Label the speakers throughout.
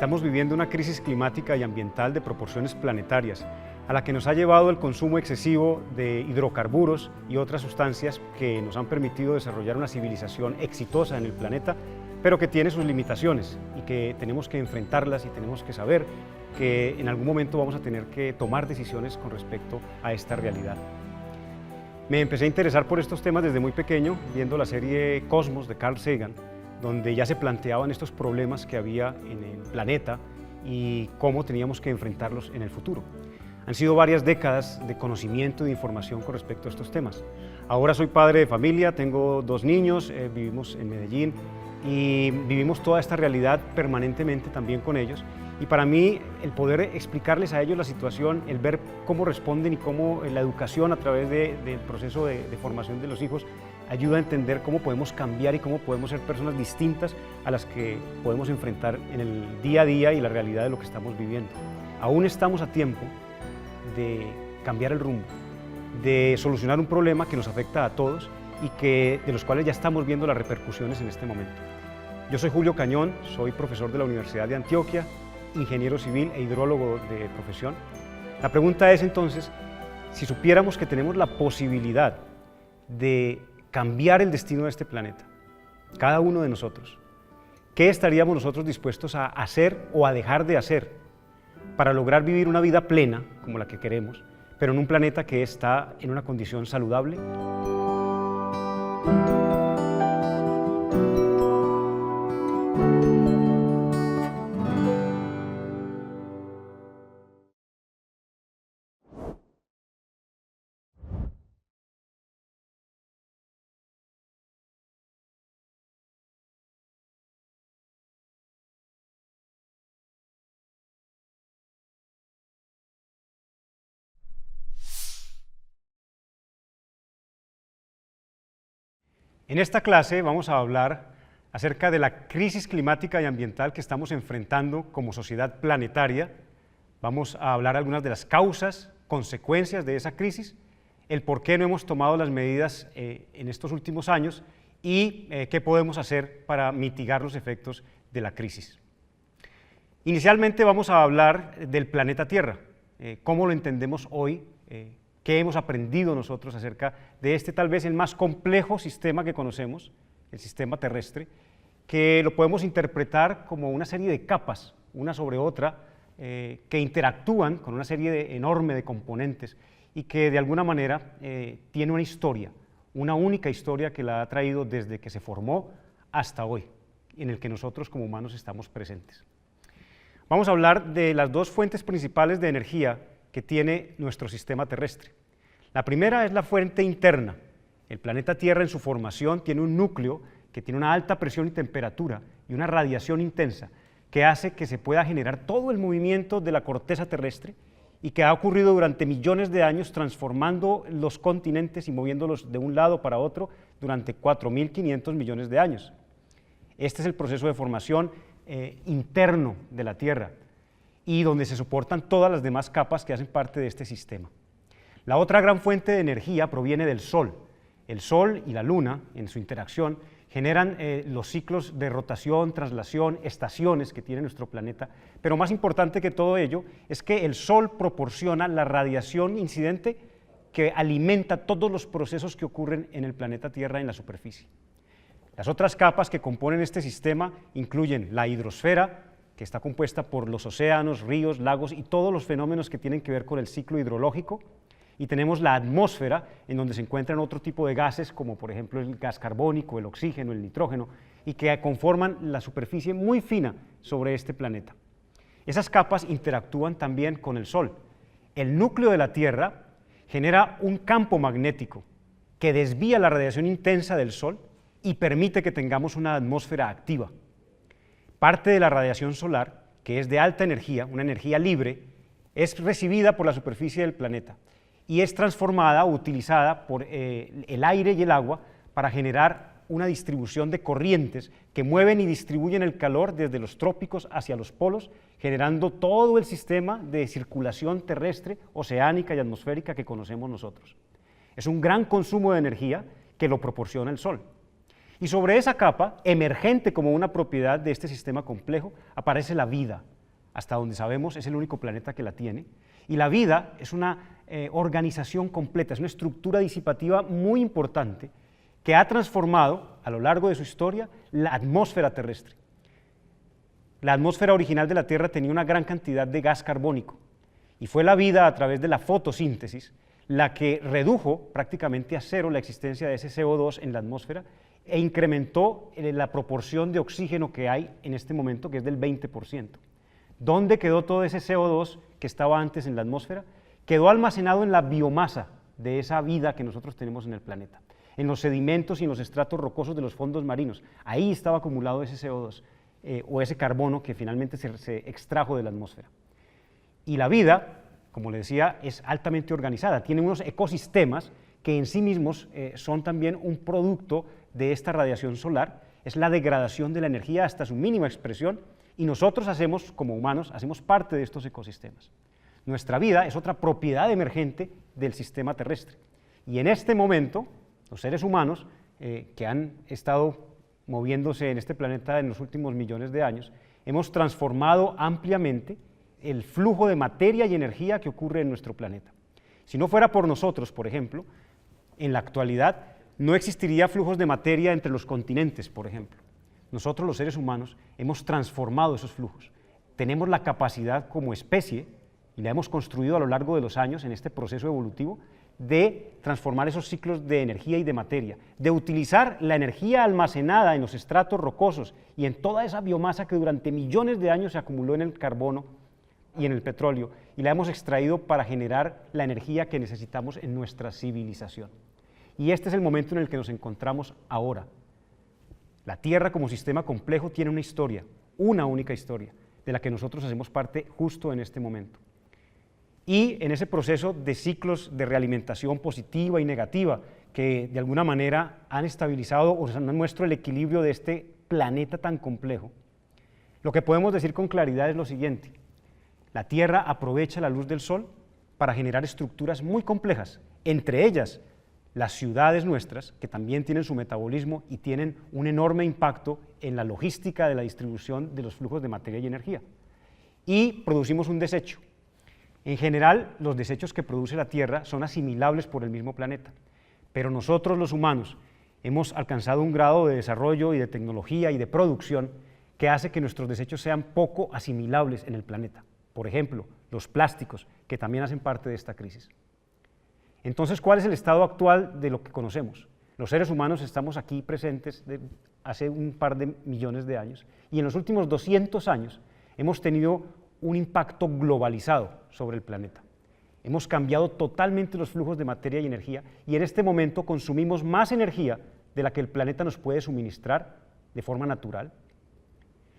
Speaker 1: Estamos viviendo una crisis climática y ambiental de proporciones planetarias, a la que nos ha llevado el consumo excesivo de hidrocarburos y otras sustancias que nos han permitido desarrollar una civilización exitosa en el planeta, pero que tiene sus limitaciones y que tenemos que enfrentarlas y tenemos que saber que en algún momento vamos a tener que tomar decisiones con respecto a esta realidad. Me empecé a interesar por estos temas desde muy pequeño, viendo la serie Cosmos de Carl Sagan, donde ya se planteaban estos problemas que había en el planeta y cómo teníamos que enfrentarlos en el futuro. Han sido varias décadas de conocimiento y de información con respecto a estos temas. Ahora soy padre de familia, tengo 2 niños, vivimos en Medellín y vivimos toda esta realidad permanentemente también con ellos. Y para mí el poder explicarles a ellos la situación, el ver cómo responden y cómo la educación a través del proceso de formación de los hijos ayuda a entender cómo podemos cambiar y cómo podemos ser personas distintas a las que podemos enfrentar en el día a día y la realidad de lo que estamos viviendo. Aún estamos a tiempo de cambiar el rumbo, de solucionar un problema que nos afecta a todos y de los cuales ya estamos viendo las repercusiones en este momento. Yo soy Julio Cañón, soy profesor de la Universidad de Antioquia, ingeniero civil e hidrólogo de profesión. La pregunta es entonces, si supiéramos que tenemos la posibilidad de cambiar el destino de este planeta, cada uno de nosotros, ¿qué estaríamos nosotros dispuestos a hacer o a dejar de hacer para lograr vivir una vida plena, como la que queremos, pero en un planeta que está en una condición saludable? En esta clase vamos a hablar acerca de la crisis climática y ambiental que estamos enfrentando como sociedad planetaria. Vamos a hablar algunas de las causas, consecuencias de esa crisis, el por qué no hemos tomado las medidas en estos últimos años y qué podemos hacer para mitigar los efectos de la crisis. Inicialmente vamos a hablar del planeta Tierra, cómo lo entendemos hoy, qué hemos aprendido nosotros acerca de este tal vez el más complejo sistema que conocemos, el sistema terrestre, que lo podemos interpretar como una serie de capas, una sobre otra, que interactúan con una serie enorme de componentes y que de alguna manera tiene una historia, una única historia que la ha traído desde que se formó hasta hoy, en el que nosotros como humanos estamos presentes. Vamos a hablar de las 2 fuentes principales de energía que tiene nuestro sistema terrestre. La primera es la fuente interna. El planeta Tierra en su formación tiene un núcleo que tiene una alta presión y temperatura y una radiación intensa que hace que se pueda generar todo el movimiento de la corteza terrestre y que ha ocurrido durante millones de años transformando los continentes y moviéndolos de un lado para otro durante 4.500 millones de años. Este es el proceso de formación interno de la Tierra y donde se soportan todas las demás capas que hacen parte de este sistema. La otra gran fuente de energía proviene del Sol. El Sol y la Luna, en su interacción, generan los ciclos de rotación, traslación, estaciones que tiene nuestro planeta, pero más importante que todo ello es que el Sol proporciona la radiación incidente que alimenta todos los procesos que ocurren en el planeta Tierra en la superficie. Las otras capas que componen este sistema incluyen la hidrosfera, que está compuesta por los océanos, ríos, lagos y todos los fenómenos que tienen que ver con el ciclo hidrológico, y tenemos la atmósfera, en donde se encuentran otro tipo de gases, como por ejemplo el gas carbónico, el oxígeno, el nitrógeno, y que conforman la superficie muy fina sobre este planeta. Esas capas interactúan también con el Sol. El núcleo de la Tierra genera un campo magnético que desvía la radiación intensa del Sol y permite que tengamos una atmósfera activa. Parte de la radiación solar, que es de alta energía, una energía libre, es recibida por la superficie del planeta y es transformada o utilizada por el aire y el agua para generar una distribución de corrientes que mueven y distribuyen el calor desde los trópicos hacia los polos, generando todo el sistema de circulación terrestre, oceánica y atmosférica que conocemos nosotros. Es un gran consumo de energía que lo proporciona el Sol. Y sobre esa capa, emergente como una propiedad de este sistema complejo, aparece la vida. Hasta donde sabemos es el único planeta que la tiene. Y la vida es una organización completa, es una estructura disipativa muy importante que ha transformado a lo largo de su historia la atmósfera terrestre. La atmósfera original de la Tierra tenía una gran cantidad de gas carbónico y fue la vida a través de la fotosíntesis la que redujo prácticamente a cero la existencia de ese CO2 en la atmósfera e incrementó la proporción de oxígeno que hay en este momento, que es del 20%. ¿Dónde quedó todo ese CO2 que estaba antes en la atmósfera? Quedó almacenado en la biomasa de esa vida que nosotros tenemos en el planeta, en los sedimentos y en los estratos rocosos de los fondos marinos. Ahí estaba acumulado ese CO2 o ese carbono que finalmente se extrajo de la atmósfera. Y la vida, como le decía, es altamente organizada, tiene unos ecosistemas que en sí mismos son también un producto de esta radiación solar, es la degradación de la energía hasta su mínima expresión, y nosotros como humanos, hacemos parte de estos ecosistemas. Nuestra vida es otra propiedad emergente del sistema terrestre. Y en este momento, los seres humanos que han estado moviéndose en este planeta en los últimos millones de años, hemos transformado ampliamente el flujo de materia y energía que ocurre en nuestro planeta. Si no fuera por nosotros, por ejemplo, en la actualidad no existiría flujos de materia entre los continentes, por ejemplo. Nosotros, los seres humanos, hemos transformado esos flujos. Tenemos la capacidad como especie, y la hemos construido a lo largo de los años en este proceso evolutivo, de transformar esos ciclos de energía y de materia, de utilizar la energía almacenada en los estratos rocosos y en toda esa biomasa que durante millones de años se acumuló en el carbono y en el petróleo, y la hemos extraído para generar la energía que necesitamos en nuestra civilización. Y este es el momento en el que nos encontramos ahora. La Tierra como sistema complejo tiene una historia, una única historia, de la que nosotros hacemos parte justo en este momento. Y en ese proceso de ciclos de realimentación positiva y negativa, que de alguna manera han estabilizado o nos muestran el equilibrio de este planeta tan complejo, lo que podemos decir con claridad es lo siguiente: la Tierra aprovecha la luz del Sol para generar estructuras muy complejas, entre ellas las ciudades nuestras, que también tienen su metabolismo y tienen un enorme impacto en la logística de la distribución de los flujos de materia y energía. Y producimos un desecho. En general, los desechos que produce la Tierra son asimilables por el mismo planeta, pero nosotros los humanos hemos alcanzado un grado de desarrollo y de tecnología y de producción que hace que nuestros desechos sean poco asimilables en el planeta. Por ejemplo, los plásticos, que también hacen parte de esta crisis. Entonces, ¿cuál es el estado actual de lo que conocemos? Los seres humanos estamos aquí presentes hace un par de millones de años, y en los últimos 200 años hemos tenido un impacto globalizado sobre el planeta. Hemos cambiado totalmente los flujos de materia y energía, y en este momento consumimos más energía de la que el planeta nos puede suministrar de forma natural,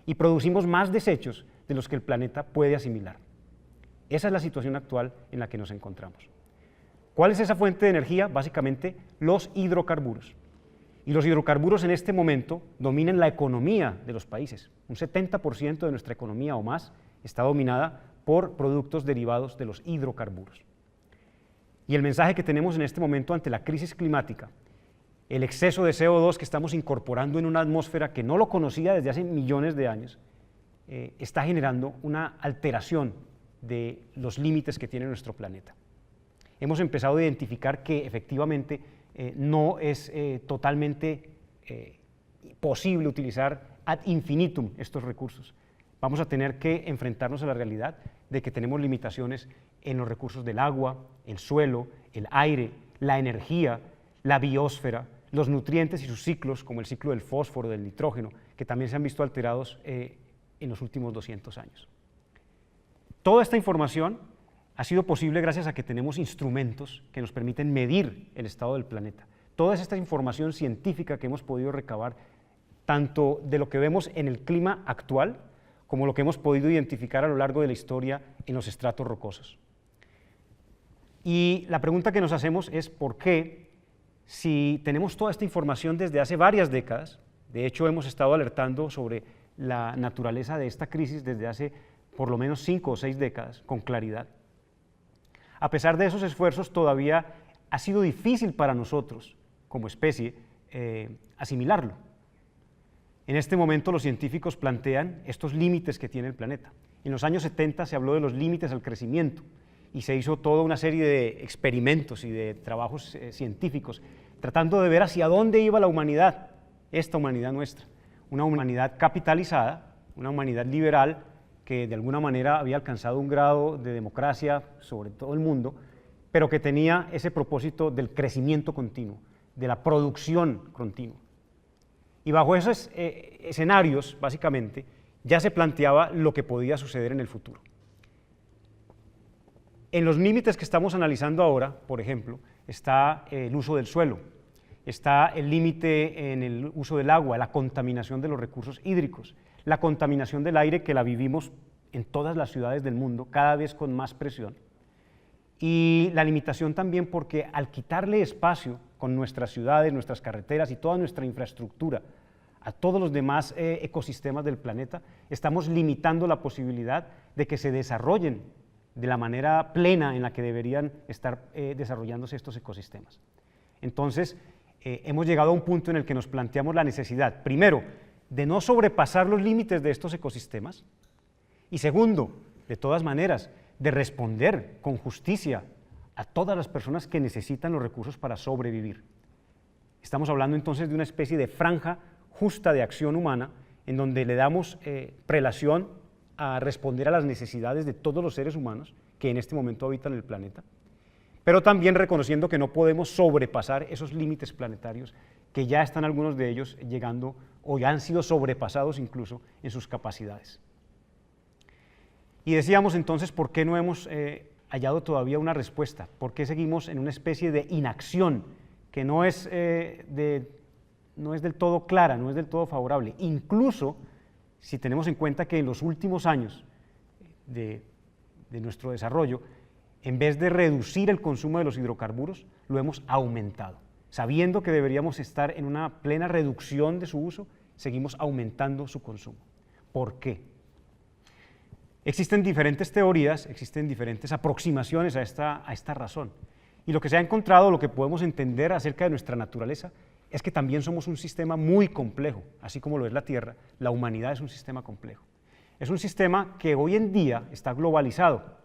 Speaker 1: y producimos más desechos de los que el planeta puede asimilar. Esa es la situación actual en la que nos encontramos. ¿Cuál es esa fuente de energía? Básicamente los hidrocarburos. Y los hidrocarburos en este momento dominan la economía de los países. Un 70% de nuestra economía o más está dominada por productos derivados de los hidrocarburos. Y el mensaje que tenemos en este momento ante la crisis climática, el exceso de CO2 que estamos incorporando en una atmósfera que no lo conocía desde hace millones de años, está generando una alteración de los límites que tiene nuestro planeta. Hemos empezado a identificar que efectivamente no es totalmente posible utilizar ad infinitum estos recursos. Vamos a tener que enfrentarnos a la realidad de que tenemos limitaciones en los recursos del agua, el suelo, el aire, la energía, la biosfera, los nutrientes y sus ciclos, como el ciclo del fósforo, del nitrógeno, que también se han visto alterados en los últimos 200 años. Toda esta información ha sido posible gracias a que tenemos instrumentos que nos permiten medir el estado del planeta. Toda esta información científica que hemos podido recabar, tanto de lo que vemos en el clima actual, como lo que hemos podido identificar a lo largo de la historia en los estratos rocosos. Y la pregunta que nos hacemos es ¿por qué, si tenemos toda esta información desde hace varias décadas, de hecho hemos estado alertando sobre la naturaleza de esta crisis desde hace por lo menos 5 o 6 décadas, con claridad, a pesar de esos esfuerzos todavía ha sido difícil para nosotros como especie asimilarlo? En este momento los científicos plantean estos límites que tiene el planeta. En los años 70 se habló de los límites al crecimiento y se hizo toda una serie de experimentos y de trabajos científicos tratando de ver hacia dónde iba la humanidad, esta humanidad nuestra, una humanidad capitalizada, una humanidad liberal que de alguna manera había alcanzado un grado de democracia sobre todo el mundo, pero que tenía ese propósito del crecimiento continuo, de la producción continua. Y bajo esos escenarios, básicamente, ya se planteaba lo que podía suceder en el futuro. En los límites que estamos analizando ahora, por ejemplo, está el uso del suelo, está el límite en el uso del agua, la contaminación de los recursos hídricos, la contaminación del aire que la vivimos en todas las ciudades del mundo, cada vez con más presión, y la limitación también porque al quitarle espacio con nuestras ciudades, nuestras carreteras y toda nuestra infraestructura a todos los demás ecosistemas del planeta, estamos limitando la posibilidad de que se desarrollen de la manera plena en la que deberían estar desarrollándose estos ecosistemas. Entonces, hemos llegado a un punto en el que nos planteamos la necesidad, primero, de no sobrepasar los límites de estos ecosistemas, y segundo, de todas maneras, de responder con justicia a todas las personas que necesitan los recursos para sobrevivir. Estamos hablando entonces de una especie de franja justa de acción humana en donde le damos prelación a responder a las necesidades de todos los seres humanos que en este momento habitan el planeta, pero también reconociendo que no podemos sobrepasar esos límites planetarios que ya están algunos de ellos llegando o ya han sido sobrepasados incluso en sus capacidades. Y decíamos entonces, ¿por qué no hemos hallado todavía una respuesta? ¿Por qué seguimos en una especie de inacción que no es del todo clara, no es del todo favorable? Incluso si tenemos en cuenta que en los últimos años de nuestro desarrollo, en vez de reducir el consumo de los hidrocarburos, lo hemos aumentado. Sabiendo que deberíamos estar en una plena reducción de su uso, seguimos aumentando su consumo. ¿Por qué? Existen diferentes teorías, existen diferentes aproximaciones a esta razón. Y lo que se ha encontrado, lo que podemos entender acerca de nuestra naturaleza, es que también somos un sistema muy complejo, así como lo es la Tierra, la humanidad es un sistema complejo. Es un sistema que hoy en día está globalizado,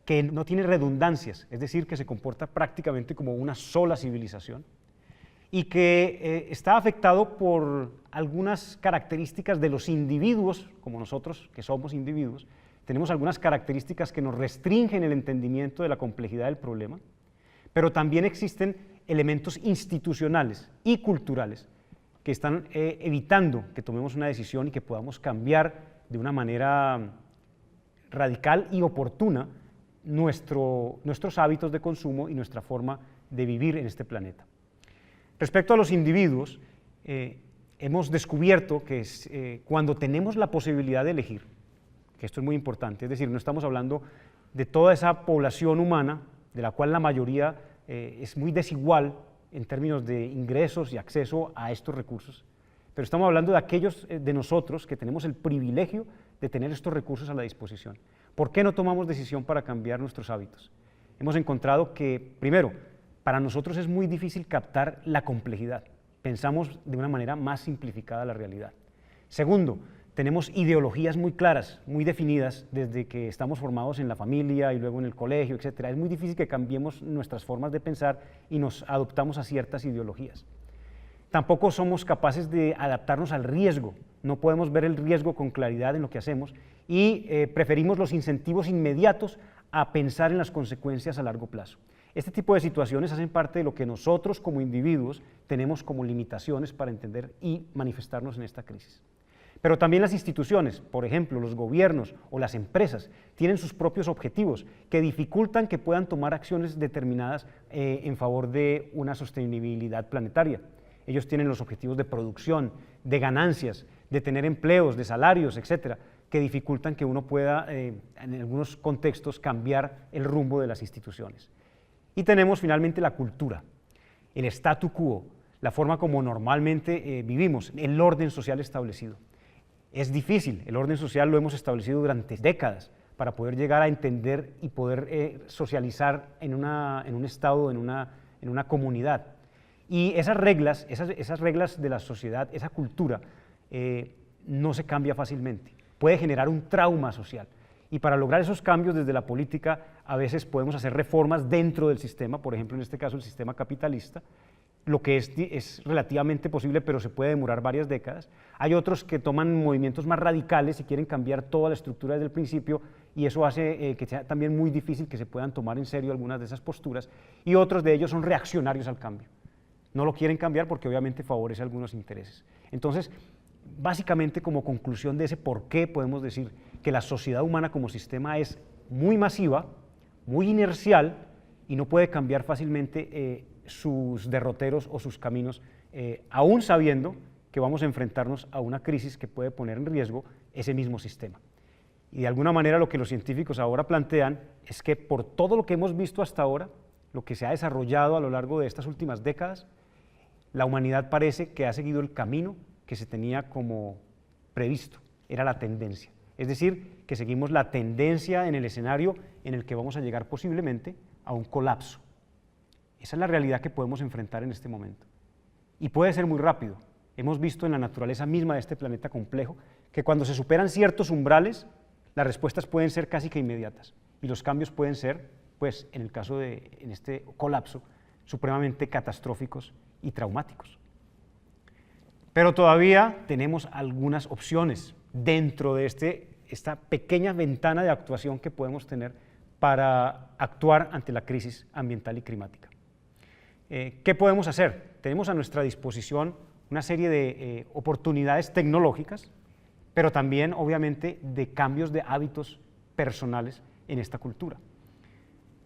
Speaker 1: que no tiene redundancias, es decir, que se comporta prácticamente como una sola civilización, y que está afectado por algunas características de los individuos, como nosotros, que somos individuos. Tenemos algunas características que nos restringen el entendimiento de la complejidad del problema, pero también existen elementos institucionales y culturales que están evitando que tomemos una decisión y que podamos cambiar de una manera radical y oportuna nuestros hábitos de consumo y nuestra forma de vivir en este planeta. Respecto a los individuos, hemos descubierto que cuando tenemos la posibilidad de elegir, que esto es muy importante, es decir, no estamos hablando de toda esa población humana, de la cual la mayoría es muy desigual en términos de ingresos y acceso a estos recursos, pero estamos hablando de aquellos de nosotros que tenemos el privilegio de tener estos recursos a la disposición. ¿Por qué no tomamos decisión para cambiar nuestros hábitos? Hemos encontrado que, primero, para nosotros es muy difícil captar la complejidad. Pensamos de una manera más simplificada la realidad. Segundo, tenemos ideologías muy claras, muy definidas desde que estamos formados en la familia y luego en el colegio, etc. Es muy difícil que cambiemos nuestras formas de pensar y nos adoptamos a ciertas ideologías. Tampoco somos capaces de adaptarnos al riesgo, no podemos ver el riesgo con claridad en lo que hacemos y preferimos los incentivos inmediatos a pensar en las consecuencias a largo plazo. Este tipo de situaciones hacen parte de lo que nosotros como individuos tenemos como limitaciones para entender y manifestarnos en esta crisis. Pero también las instituciones, por ejemplo, los gobiernos o las empresas, tienen sus propios objetivos que dificultan que puedan tomar acciones determinadas en favor de una sostenibilidad planetaria. Ellos tienen los objetivos de producción, de ganancias, de tener empleos, de salarios, etcétera, que dificultan que uno pueda, en algunos contextos, cambiar el rumbo de las instituciones. Y tenemos finalmente la cultura, el statu quo, la forma como normalmente vivimos, el orden social establecido. Es difícil, el orden social lo hemos establecido durante décadas para poder llegar a entender y poder socializar en un estado, en una comunidad. Y esas reglas de la sociedad, esa cultura, no se cambia fácilmente, puede generar un trauma social. Y para lograr esos cambios desde la política, a veces podemos hacer reformas dentro del sistema, por ejemplo, en este caso el sistema capitalista, lo que es relativamente posible, pero se puede demorar varias décadas. Hay otros que toman movimientos más radicales y quieren cambiar toda la estructura desde el principio, y eso hace que sea también muy difícil que se puedan tomar en serio algunas de esas posturas, y otros de ellos son reaccionarios al cambio. No lo quieren cambiar porque obviamente favorece algunos intereses. Entonces, básicamente como conclusión de ese por qué podemos decir que la sociedad humana como sistema es muy masiva, muy inercial y no puede cambiar fácilmente sus derroteros o sus caminos, aún sabiendo que vamos a enfrentarnos a una crisis que puede poner en riesgo ese mismo sistema. Y de alguna manera lo que los científicos ahora plantean es que por todo lo que hemos visto hasta ahora, lo que se ha desarrollado a lo largo de estas últimas décadas, la humanidad parece que ha seguido el camino que se tenía como previsto, era la tendencia. Es decir, que seguimos la tendencia en el escenario en el que vamos a llegar posiblemente a un colapso. Esa es la realidad que podemos enfrentar en este momento. Y puede ser muy rápido. Hemos visto en la naturaleza misma de este planeta complejo que cuando se superan ciertos umbrales, las respuestas pueden ser casi que inmediatas. Y los cambios pueden ser, pues, en el caso de este colapso, supremamente catastróficos y traumáticos. Pero todavía tenemos algunas opciones dentro de esta pequeña ventana de actuación que podemos tener para actuar ante la crisis ambiental y climática. ¿Qué podemos hacer? Tenemos a nuestra disposición una serie de oportunidades tecnológicas, pero también, obviamente, de cambios de hábitos personales en esta cultura.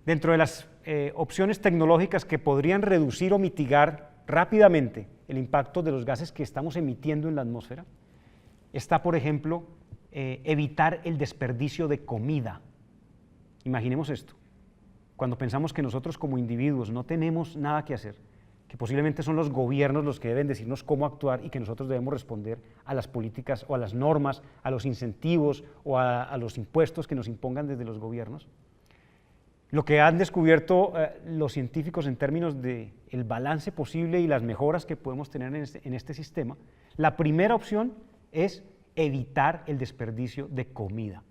Speaker 1: Dentro de las opciones tecnológicas que podrían reducir o mitigar rápidamente el impacto de los gases que estamos emitiendo en la atmósfera, está, por ejemplo, evitar el desperdicio de comida. Imaginemos esto, cuando pensamos que nosotros como individuos no tenemos nada que hacer, que posiblemente son los gobiernos los que deben decirnos cómo actuar y que nosotros debemos responder a las políticas o a las normas, a los incentivos o a los impuestos que nos impongan desde los gobiernos. Lo que han descubierto los científicos en términos del balance posible y las mejoras que podemos tener en este sistema, la primera opción es evitar el desperdicio de comida,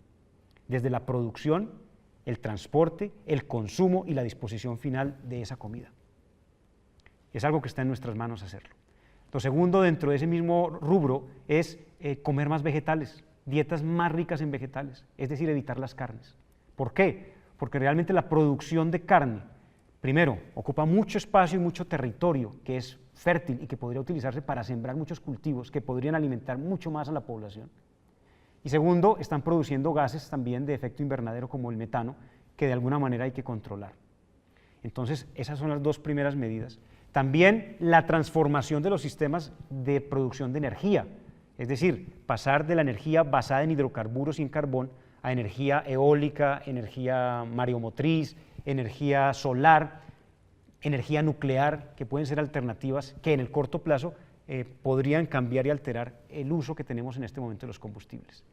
Speaker 1: desde la producción, el transporte, el consumo y la disposición final de esa comida. Es algo que está en nuestras manos hacerlo. Lo segundo, dentro de ese mismo rubro, es comer más vegetales, dietas más ricas en vegetales, es decir, evitar las carnes. ¿Por qué? Porque realmente la producción de carne, primero, ocupa mucho espacio y mucho territorio que es fértil y que podría utilizarse para sembrar muchos cultivos que podrían alimentar mucho más a la población. Y segundo, están produciendo gases también de efecto invernadero como el metano, que de alguna manera hay que controlar. Entonces, esas son las dos primeras medidas. También la transformación de los sistemas de producción de energía, es decir, pasar de la energía basada en hidrocarburos y en carbón a energía eólica, energía mareomotriz, energía solar, energía nuclear, que pueden ser alternativas que en el corto plazo podrían cambiar y alterar el uso que tenemos en este momento de los combustibles.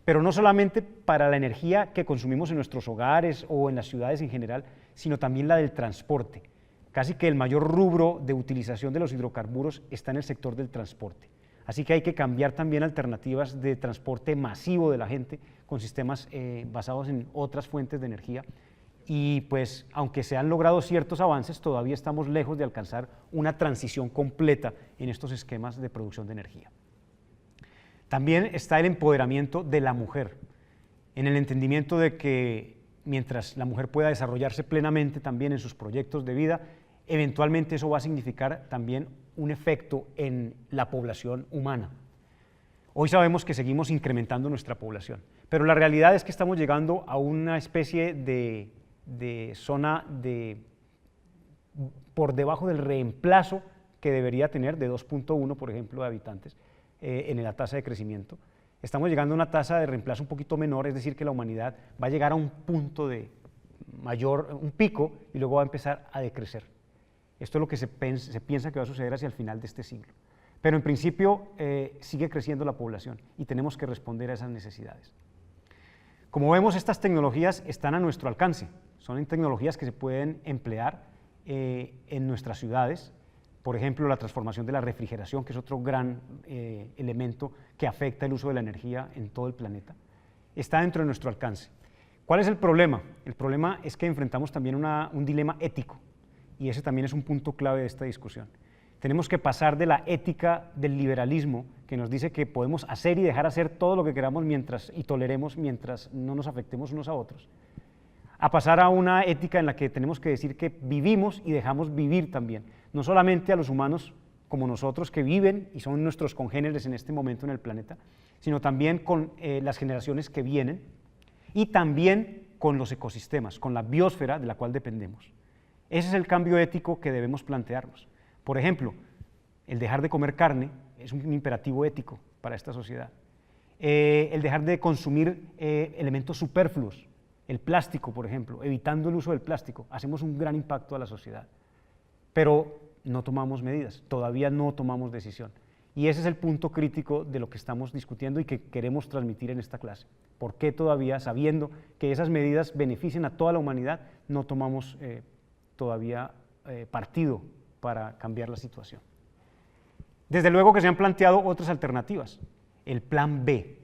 Speaker 1: Pero no solamente para la energía que consumimos en nuestros hogares o en las ciudades en general, sino también la del transporte. Casi que el mayor rubro de utilización de los hidrocarburos está en el sector del transporte. Así que hay que cambiar también alternativas de transporte masivo de la gente con sistemas basados en otras fuentes de energía. Y pues, aunque se han logrado ciertos avances, todavía estamos lejos de alcanzar una transición completa en estos esquemas de producción de energía. También está el empoderamiento de la mujer, en el entendimiento de que mientras la mujer pueda desarrollarse plenamente también en sus proyectos de vida, eventualmente eso va a significar también un efecto en la población humana. Hoy sabemos que seguimos incrementando nuestra población, pero la realidad es que estamos llegando a una especie de zona por debajo del reemplazo que debería tener de 2.1, por ejemplo, de habitantes en la tasa de crecimiento. Estamos llegando a una tasa de reemplazo un poquito menor, es decir, que la humanidad va a llegar a un punto de mayor, un pico, y luego va a empezar a decrecer. Esto es lo que se piensa que va a suceder hacia el final de este siglo. Pero en principio sigue creciendo la población y tenemos que responder a esas necesidades. Como vemos, estas tecnologías están a nuestro alcance. Son tecnologías que se pueden emplear en nuestras ciudades por ejemplo, la transformación de la refrigeración, que es otro gran elemento que afecta el uso de la energía en todo el planeta, está dentro de nuestro alcance. ¿Cuál es el problema? El problema es que enfrentamos también un dilema ético, y ese también es un punto clave de esta discusión. Tenemos que pasar de la ética del liberalismo, que nos dice que podemos hacer y dejar hacer todo lo que queramos y toleremos mientras no nos afectemos unos a otros, a pasar a una ética en la que tenemos que decir que vivimos y dejamos vivir también, no solamente a los humanos como nosotros que viven y son nuestros congéneres en este momento en el planeta, sino también con las generaciones que vienen y también con los ecosistemas, con la biosfera de la cual dependemos. Ese es el cambio ético que debemos plantearnos. Por ejemplo, el dejar de comer carne es un imperativo ético para esta sociedad. El dejar de consumir elementos superfluos, el plástico, por ejemplo, evitando el uso del plástico, hacemos un gran impacto a la sociedad. Pero no tomamos medidas, todavía no tomamos decisión. Y ese es el punto crítico de lo que estamos discutiendo y que queremos transmitir en esta clase. ¿Por qué todavía, sabiendo que esas medidas benefician a toda la humanidad, no tomamos todavía partido para cambiar la situación? Desde luego que se han planteado otras alternativas. El plan B.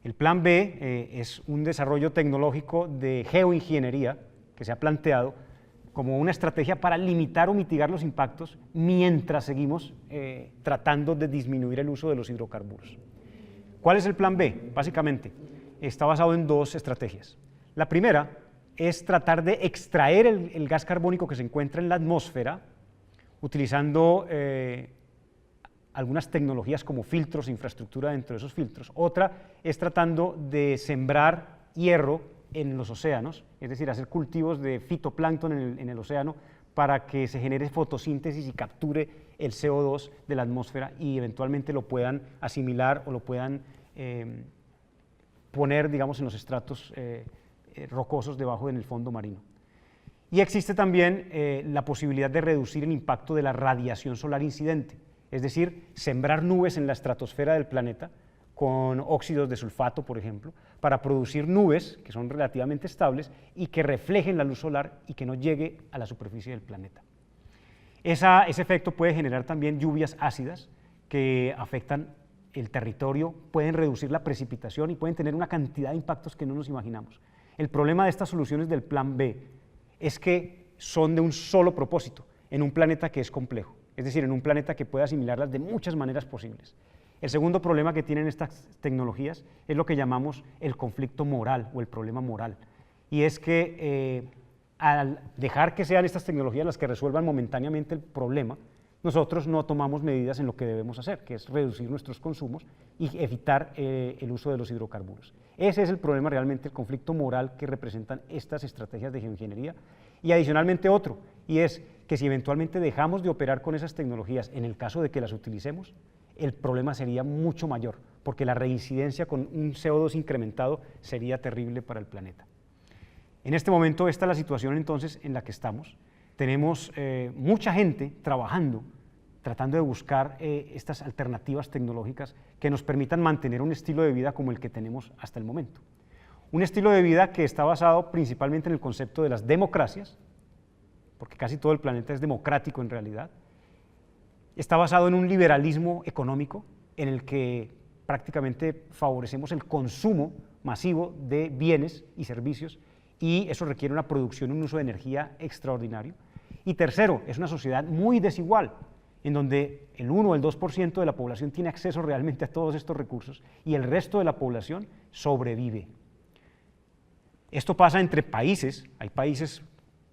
Speaker 1: El plan B es un desarrollo tecnológico de geoingeniería que se ha planteado como una estrategia para limitar o mitigar los impactos mientras seguimos tratando de disminuir el uso de los hidrocarburos. ¿Cuál es el plan B? Básicamente, está basado en dos estrategias. La primera es tratar de extraer el gas carbónico que se encuentra en la atmósfera utilizando algunas tecnologías como filtros, infraestructura dentro de esos filtros. Otra es tratando de sembrar hierro en los océanos, es decir, hacer cultivos de fitoplancton en el océano para que se genere fotosíntesis y capture el CO2 de la atmósfera y eventualmente lo puedan asimilar o lo puedan poner, digamos, en los estratos rocosos debajo en el fondo marino. Y existe también la posibilidad de reducir el impacto de la radiación solar incidente, es decir, sembrar nubes en la estratosfera del planeta con óxidos de sulfato, por ejemplo, para producir nubes que son relativamente estables y que reflejen la luz solar y que no llegue a la superficie del planeta. Ese efecto puede generar también lluvias ácidas que afectan el territorio, pueden reducir la precipitación y pueden tener una cantidad de impactos que no nos imaginamos. El problema de estas soluciones del plan B es que son de un solo propósito, en un planeta que es complejo, es decir, en un planeta que puede asimilarlas de muchas maneras posibles. El segundo problema que tienen estas tecnologías es lo que llamamos el conflicto moral o el problema moral, y es que al dejar que sean estas tecnologías las que resuelvan momentáneamente el problema, nosotros no tomamos medidas en lo que debemos hacer, que es reducir nuestros consumos y evitar el uso de los hidrocarburos. Ese es el problema realmente, el conflicto moral que representan estas estrategias de geoingeniería. Y adicionalmente otro, y es que si eventualmente dejamos de operar con esas tecnologías, en el caso de que las utilicemos, el problema sería mucho mayor, porque la reincidencia con un CO2 incrementado sería terrible para el planeta. En este momento esta es la situación entonces en la que estamos. Tenemos mucha gente trabajando, tratando de buscar estas alternativas tecnológicas que nos permitan mantener un estilo de vida como el que tenemos hasta el momento. Un estilo de vida que está basado principalmente en el concepto de las democracias, porque casi todo el planeta es democrático en realidad. Está basado en un liberalismo económico en el que prácticamente favorecemos el consumo masivo de bienes y servicios y eso requiere una producción y un uso de energía extraordinario. Y tercero, es una sociedad muy desigual, en donde el 1 o el 2% de la población tiene acceso realmente a todos estos recursos y el resto de la población sobrevive. Esto pasa entre países, hay países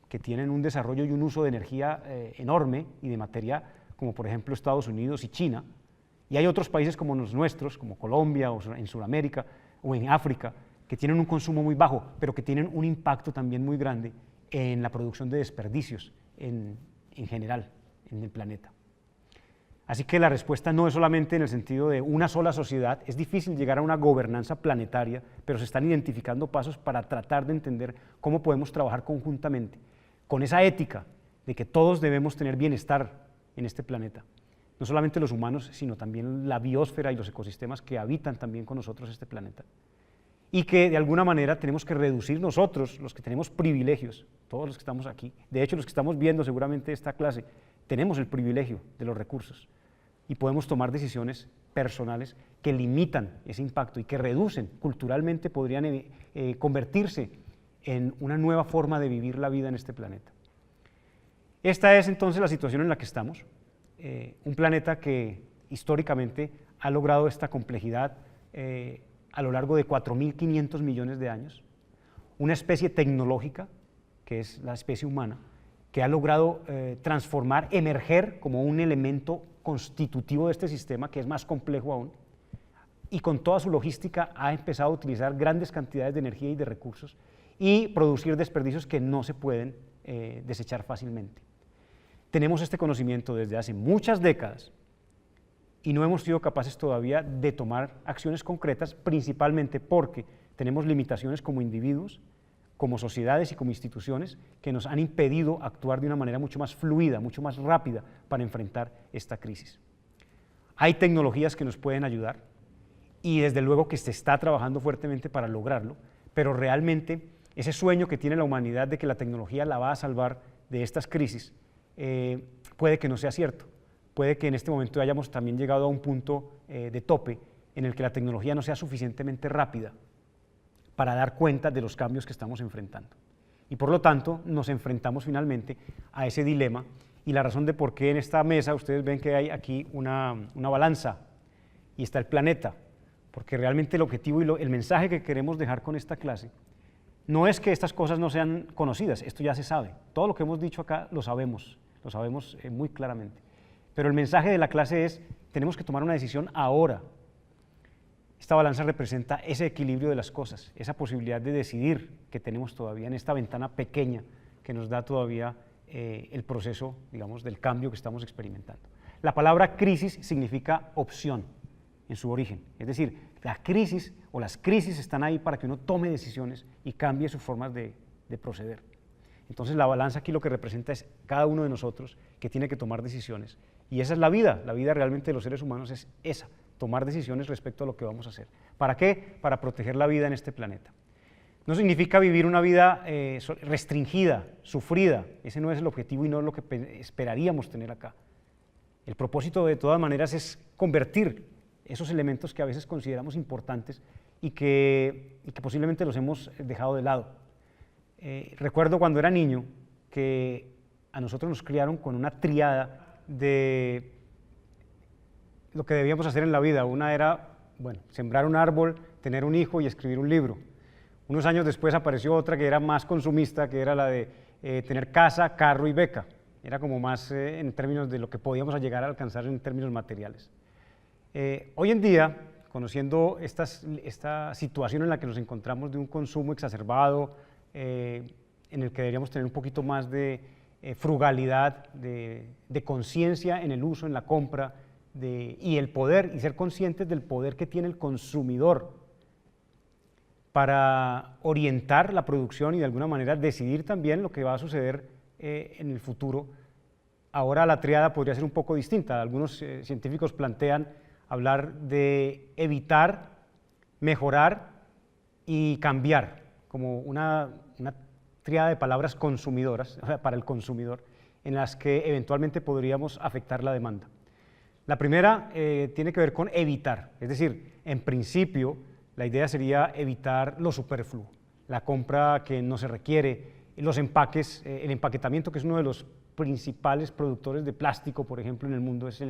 Speaker 1: que tienen un desarrollo y un uso de energía enorme y de materia, como por ejemplo Estados Unidos y China, y hay otros países como los nuestros, como Colombia o en Sudamérica o en África, que tienen un consumo muy bajo, pero que tienen un impacto también muy grande en la producción de desperdicios en general en el planeta. Así que la respuesta no es solamente en el sentido de una sola sociedad, es difícil llegar a una gobernanza planetaria, pero se están identificando pasos para tratar de entender cómo podemos trabajar conjuntamente con esa ética de que todos debemos tener bienestar en este planeta, no solamente los humanos, sino también la biosfera y los ecosistemas que habitan también con nosotros este planeta. Y que de alguna manera tenemos que reducir nosotros, los que tenemos privilegios, todos los que estamos aquí, de hecho los que estamos viendo seguramente esta clase, tenemos el privilegio de los recursos y podemos tomar decisiones personales que limitan ese impacto y que reducen, culturalmente podrían convertirse en una nueva forma de vivir la vida en este planeta. Esta es entonces la situación en la que estamos, un planeta que históricamente ha logrado esta complejidad a lo largo de 4.500 millones de años, una especie tecnológica, que es la especie humana, que ha logrado transformar, emerger como un elemento constitutivo de este sistema, que es más complejo aún, y con toda su logística ha empezado a utilizar grandes cantidades de energía y de recursos y producir desperdicios que no se pueden desechar fácilmente. Tenemos este conocimiento desde hace muchas décadas y no hemos sido capaces todavía de tomar acciones concretas, principalmente porque tenemos limitaciones como individuos, como sociedades y como instituciones que nos han impedido actuar de una manera mucho más fluida, mucho más rápida para enfrentar esta crisis. Hay tecnologías que nos pueden ayudar y desde luego que se está trabajando fuertemente para lograrlo, pero realmente ese sueño que tiene la humanidad de que la tecnología la va a salvar de estas crisis puede que no sea cierto. Puede que en este momento hayamos también llegado a un punto de tope en el que la tecnología no sea suficientemente rápida para dar cuenta de los cambios que estamos enfrentando. Y por lo tanto nos enfrentamos finalmente a ese dilema, y la razón de por qué en esta mesa ustedes ven que hay aquí una balanza y está el planeta, porque realmente el objetivo y el mensaje que queremos dejar con esta clase no es que estas cosas no sean conocidas, esto ya se sabe, todo lo que hemos dicho acá lo sabemos muy claramente, pero el mensaje de la clase es: tenemos que tomar una decisión ahora. Esta balanza representa ese equilibrio de las cosas, esa posibilidad de decidir que tenemos todavía en esta ventana pequeña que nos da todavía el proceso, digamos, del cambio que estamos experimentando. La palabra crisis significa opción en su origen, es decir, la crisis o las crisis están ahí para que uno tome decisiones y cambie sus formas de proceder. Entonces la balanza aquí lo que representa es cada uno de nosotros que tiene que tomar decisiones, y esa es la vida realmente de los seres humanos es esa, tomar decisiones respecto a lo que vamos a hacer. ¿Para qué? Para proteger la vida en este planeta. No significa vivir una vida restringida, sufrida, ese no es el objetivo y no es lo que esperaríamos tener acá. El propósito de todas maneras es convertir esos elementos que a veces consideramos importantes y que posiblemente los hemos dejado de lado. Recuerdo cuando era niño que a nosotros nos criaron con una tríada de lo que debíamos hacer en la vida. Una era, bueno, sembrar un árbol, tener un hijo y escribir un libro. Unos años después apareció otra que era más consumista, que era la de tener casa, carro y beca. Era como más en términos de lo que podíamos llegar a alcanzar en términos materiales. Hoy en día, conociendo esta situación en la que nos encontramos de un consumo exacerbado, en el que deberíamos tener un poquito más de frugalidad, de conciencia en el uso, en la compra, y el poder, y ser conscientes del poder que tiene el consumidor para orientar la producción y de alguna manera decidir también lo que va a suceder en el futuro. Ahora la tríada podría ser un poco distinta. Algunos científicos plantean hablar de evitar, mejorar y cambiar, como una tríada de palabras consumidoras, o sea, para el consumidor, en las que eventualmente podríamos afectar la demanda. La primera tiene que ver con evitar, es decir, en principio la idea sería evitar lo superfluo, la compra que no se requiere, los empaques, el empaquetamiento, que es uno de los principales productores de plástico, por ejemplo, en el mundo, es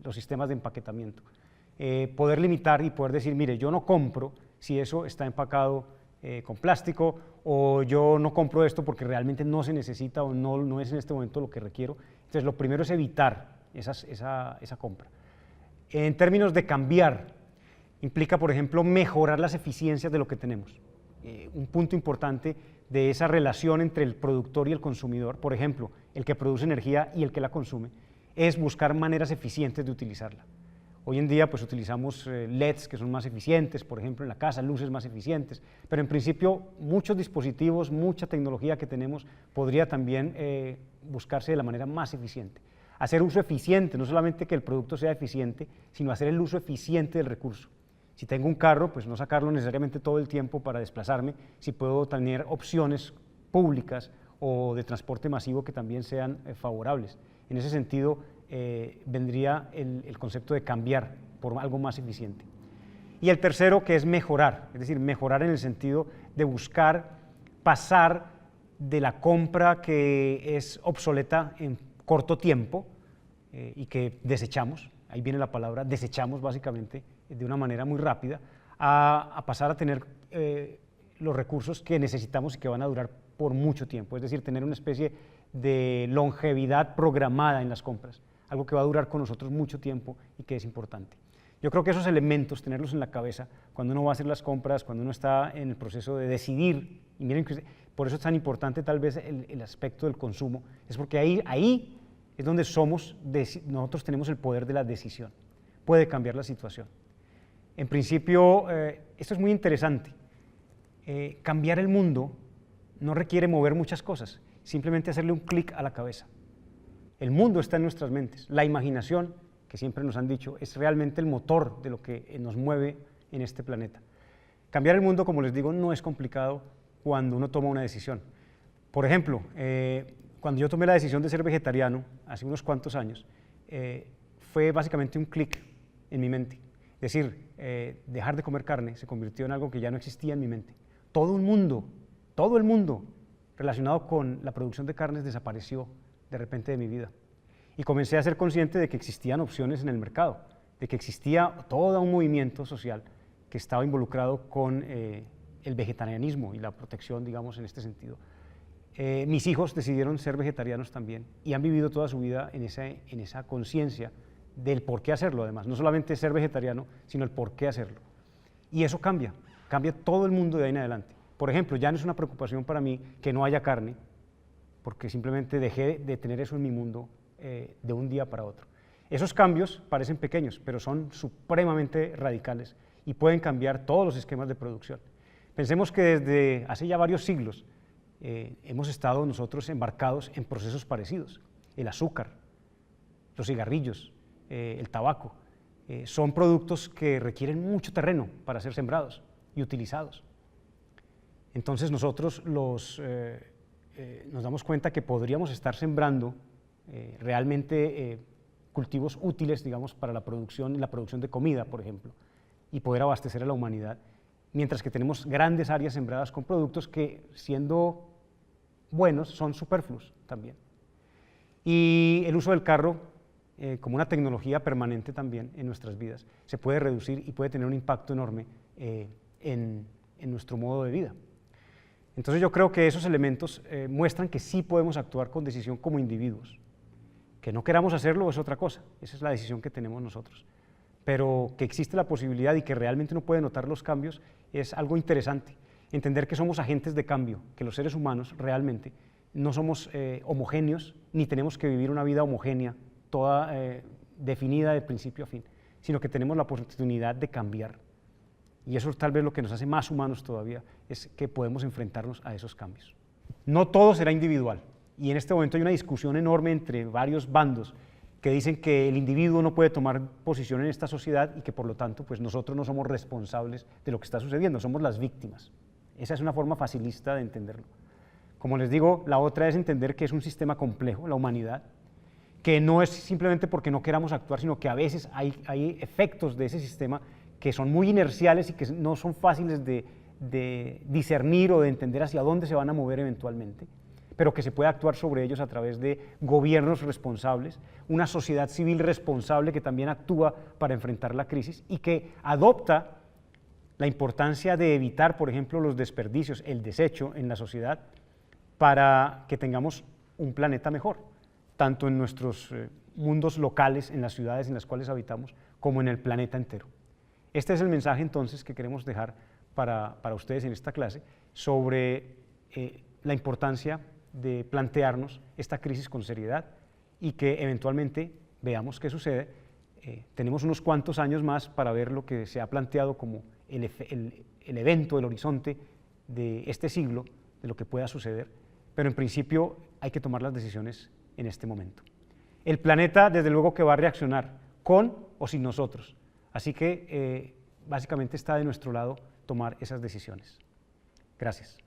Speaker 1: los sistemas de empaquetamiento. Poder limitar y poder decir, mire, yo no compro si eso está empacado con plástico, o yo no compro esto porque realmente no se necesita o no es en este momento lo que requiero. Entonces, lo primero es evitar esa compra. En términos de cambiar, implica, por ejemplo, mejorar las eficiencias de lo que tenemos. Un punto importante de esa relación entre el productor y el consumidor, por ejemplo, el que produce energía y el que la consume, es buscar maneras eficientes de utilizarla. Hoy en día pues utilizamos LEDs que son más eficientes, por ejemplo en la casa, luces más eficientes, pero en principio muchos dispositivos, mucha tecnología que tenemos podría también buscarse de la manera más eficiente. Hacer uso eficiente, no solamente que el producto sea eficiente, sino hacer el uso eficiente del recurso. Si tengo un carro, pues no sacarlo necesariamente todo el tiempo para desplazarme, si puedo tener opciones públicas o de transporte masivo que también sean favorables. En ese sentido, vendría el concepto de cambiar por algo más eficiente. Y el tercero, que es mejorar, es decir, mejorar en el sentido de buscar pasar de la compra que es obsoleta en corto tiempo y que desechamos, ahí viene la palabra, desechamos básicamente de una manera muy rápida, a pasar a tener los recursos que necesitamos y que van a durar por mucho tiempo, es decir, tener una especie de longevidad programada en las compras, algo que va a durar con nosotros mucho tiempo y que es importante. Yo creo que esos elementos, tenerlos en la cabeza cuando uno va a hacer las compras, cuando uno está en el proceso de decidir, y miren que por eso es tan importante tal vez el aspecto del consumo, es porque ahí es donde nosotros tenemos el poder de la decisión, puede cambiar la situación. En principio, esto es muy interesante, cambiar el mundo no requiere mover muchas cosas, simplemente hacerle un clic a la cabeza. El mundo está en nuestras mentes, la imaginación, que siempre nos han dicho, es realmente el motor de lo que nos mueve en este planeta. Cambiar el mundo, como les digo, no es complicado cuando uno toma una decisión. Por ejemplo, cuando yo tomé la decisión de ser vegetariano, hace unos cuantos años, fue básicamente un clic en mi mente. Es decir, dejar de comer carne se convirtió en algo que ya no existía en mi mente. Todo el mundo relacionado con la producción de carnes desapareció de repente de mi vida. Y comencé a ser consciente de que existían opciones en el mercado, de que existía todo un movimiento social que estaba involucrado con el vegetarianismo y la protección, digamos, en este sentido. Mis hijos decidieron ser vegetarianos también y han vivido toda su vida en esa conciencia del por qué hacerlo, además. No solamente ser vegetariano, sino el por qué hacerlo. Y eso cambia todo el mundo de ahí en adelante. Por ejemplo, ya no es una preocupación para mí que no haya carne, porque simplemente dejé de tener eso en mi mundo de un día para otro. Esos cambios parecen pequeños, pero son supremamente radicales y pueden cambiar todos los esquemas de producción. Pensemos que desde hace ya varios siglos hemos estado nosotros embarcados en procesos parecidos. El azúcar, los cigarrillos, el tabaco, son productos que requieren mucho terreno para ser sembrados y utilizados. Entonces nosotros nos damos cuenta que podríamos estar sembrando realmente cultivos útiles, digamos, para la producción de comida, por ejemplo, y poder abastecer a la humanidad, mientras que tenemos grandes áreas sembradas con productos que, siendo buenos, son superfluos también. Y el uso del carro, como una tecnología permanente también en nuestras vidas, se puede reducir y puede tener un impacto enorme en nuestro modo de vida. Entonces yo creo que esos elementos muestran que sí podemos actuar con decisión como individuos. Que no queramos hacerlo es otra cosa, esa es la decisión que tenemos nosotros. Pero que existe la posibilidad y que realmente uno puede notar los cambios es algo interesante. Entender que somos agentes de cambio, que los seres humanos realmente no somos homogéneos, ni tenemos que vivir una vida homogénea, toda definida de principio a fin, sino que tenemos la oportunidad de cambiar. Y eso es tal vez lo que nos hace más humanos todavía, es que podemos enfrentarnos a esos cambios. No todo será individual, y en este momento hay una discusión enorme entre varios bandos que dicen que el individuo no puede tomar posición en esta sociedad y que por lo tanto pues nosotros no somos responsables de lo que está sucediendo, somos las víctimas. Esa es una forma facilista de entenderlo. Como les digo, la otra es entender que es un sistema complejo, la humanidad, que no es simplemente porque no queramos actuar, sino que a veces hay efectos de ese sistema que son muy inerciales y que no son fáciles de discernir o de entender hacia dónde se van a mover eventualmente, pero que se puede actuar sobre ellos a través de gobiernos responsables, una sociedad civil responsable que también actúa para enfrentar la crisis y que adopta la importancia de evitar, por ejemplo, los desperdicios, el desecho en la sociedad, para que tengamos un planeta mejor, tanto en nuestros mundos locales, en las ciudades en las cuales habitamos, como en el planeta entero. Este es el mensaje entonces que queremos dejar para ustedes en esta clase sobre la importancia de plantearnos esta crisis con seriedad y que eventualmente veamos qué sucede. Tenemos unos cuantos años más para ver lo que se ha planteado como el evento, el horizonte de este siglo, de lo que pueda suceder, pero en principio hay que tomar las decisiones en este momento. El planeta, desde luego, que va a reaccionar con o sin nosotros, así que básicamente está de nuestro lado tomar esas decisiones. Gracias.